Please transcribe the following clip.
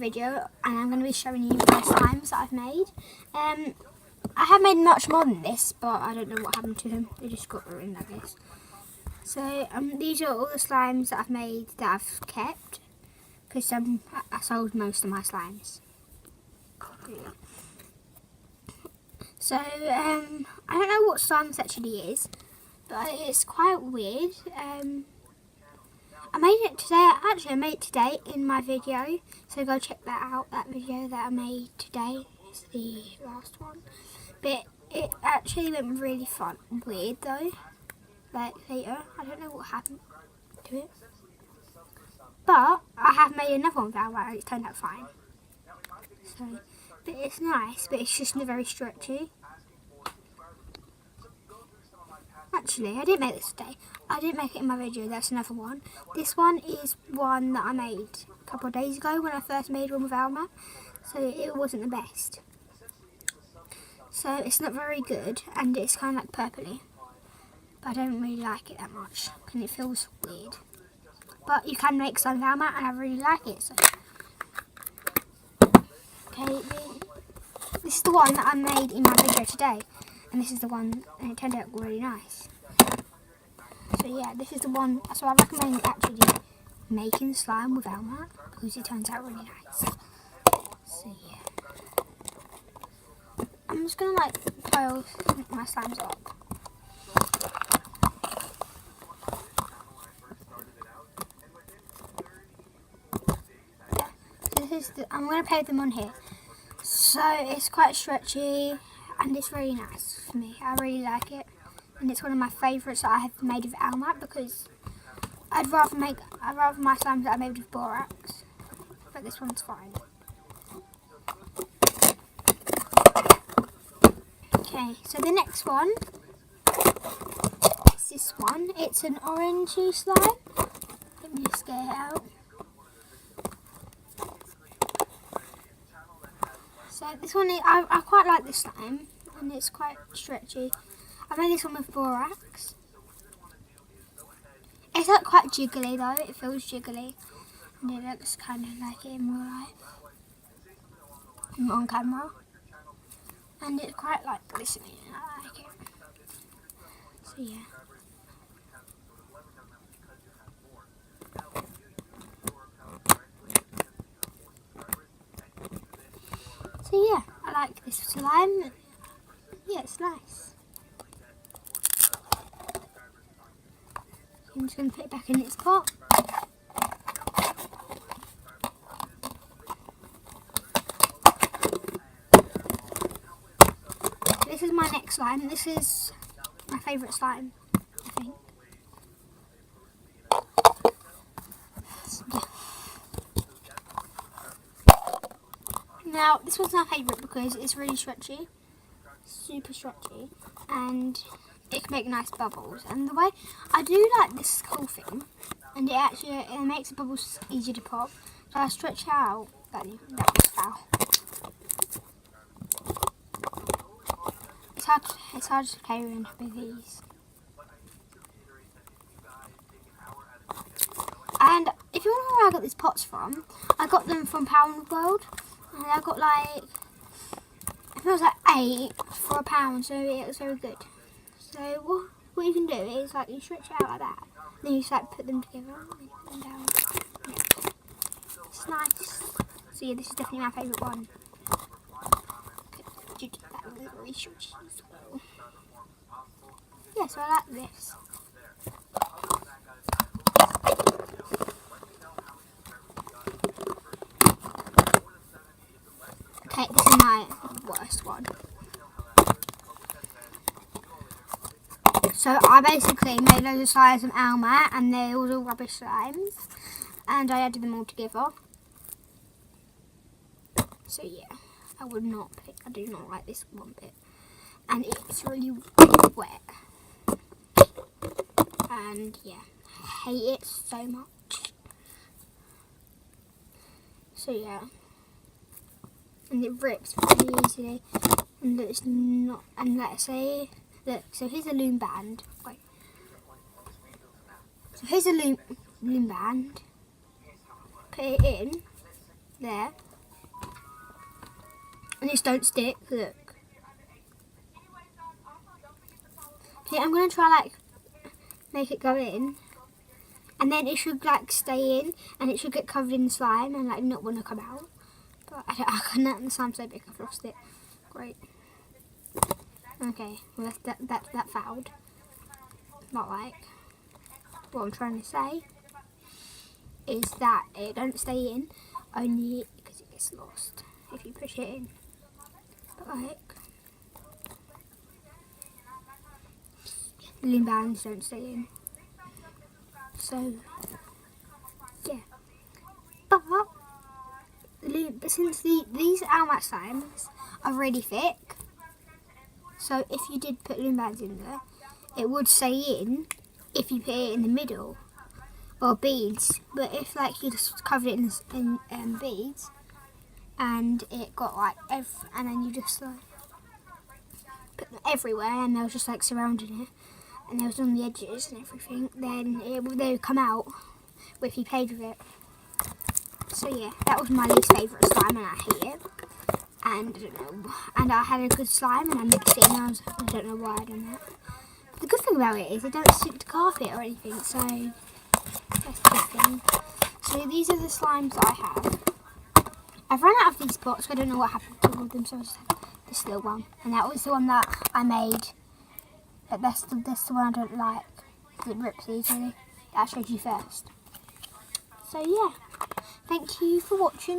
video, and I'm going to be showing you my slimes that I've made. I have made much more than this, but I don't know what happened to them. They just got ruined, I guess. So these are all the slimes that I've made that I've kept, because I sold most of my slimes. So I don't know what slime this actually is, but it's quite weird. I made it today. Actually, I made it today in my video, so go check that out. That video that I made today is the last one, but it actually went really fun. Weird though. Like later, I don't know what happened to it, but I have made another one with Alma and it's turned out fine. So, but it's nice, but it's just not very stretchy. Actually, I didn't make this today. I didn't make it in my video, that's another one. This one is one that I made a couple of days ago when I first made one with Alma. So it wasn't the best. So it's not very good, and it's kind of like purpley. But I don't really like it that much, and it feels weird. But you can make some with Alma, and I really like it. So. Okay, this is the one that I made in my video today. And this is the one, and it turned out really nice. So yeah, this is the one, so I recommend actually making slime with Alma, because it turns out really nice. So yeah. I'm just going to like pile my slimes up. Yeah, so this is I'm going to paint them on here. So it's quite stretchy. And it's really nice for me. I really like it, and it's one of my favourites that I have made with Alma, because I'd rather my slimes that I made with borax, but this one's fine. Okay, so the next one is this one. It's an orangey slime. Let me just get it out. So this one, I quite like this slime, and it's quite stretchy. I made this one with borax. It's like quite jiggly though, it feels jiggly. And it looks kind of like it in real life. On camera. And it's quite like glistening, and I like it. So yeah. So yeah, I like this slime. Yeah, it's nice. I'm just going to put it back in its pot. This is my next slime. This is my favourite slime, I think. Yeah. Now, this one's my favourite because it's really stretchy. Super stretchy, and it can make nice bubbles. And the way I do like this whole thing, and it makes the bubbles easier to pop. So I stretch out. That was foul. It's hard to play with these. And if you wonder where I got these pots from, I got them from Pound World, and I got like, I think it was like 8 for £1, so it was very good. So what you can do is like you stretch it out like that, then you just like put them together and put them down. Yeah. It's nice. So yeah, this is definitely my favourite one. That was very stretchy as well. Yeah, so I like this. Okay, this is my worst one. So I basically made loads of slimes of Alma, and they were all rubbish slimes, and I added them all together. So yeah, I do not like this one bit, and it's really wet, and yeah, I hate it so much. So yeah, and it rips really easily, and it's not, and let's say, look, so here's a loom band. Wait. So here's a loom band. Put it in there, And these don't stick, look. Okay, I'm going to try like make it go in. And then it should like stay in and it should get covered in slime and like not want to come out. But I can't, the slime's so big I've lost it. Great. Okay, well that failed. Not like, what I'm trying to say is that it don't stay in only because it gets lost if you push it in. But like, the loom bands don't stay in. So, yeah. But since these Almat slimes are really thick, so if you did put loom bands in there, it would stay in if you put it in the middle, or beads. But if like you just covered it in beads, and it got like and then you just like put them everywhere, and they was just like surrounding it, and they was on the edges and everything, then they would come out if you played with it. So yeah, that was my least favourite slime, and I hate it. And I don't know, and I had a good slime, and I mixed it, and I don't know why I done that. The good thing about it is it don't stick to carpet or anything, so that's the good thing. So these are the slimes that I have. I've run out of these pots, so I don't know what happened to all of them, so I just had this little one. And that was the one that I made, but that's the one I don't like, because it rips easily. That I showed you first. So yeah, thank you for watching.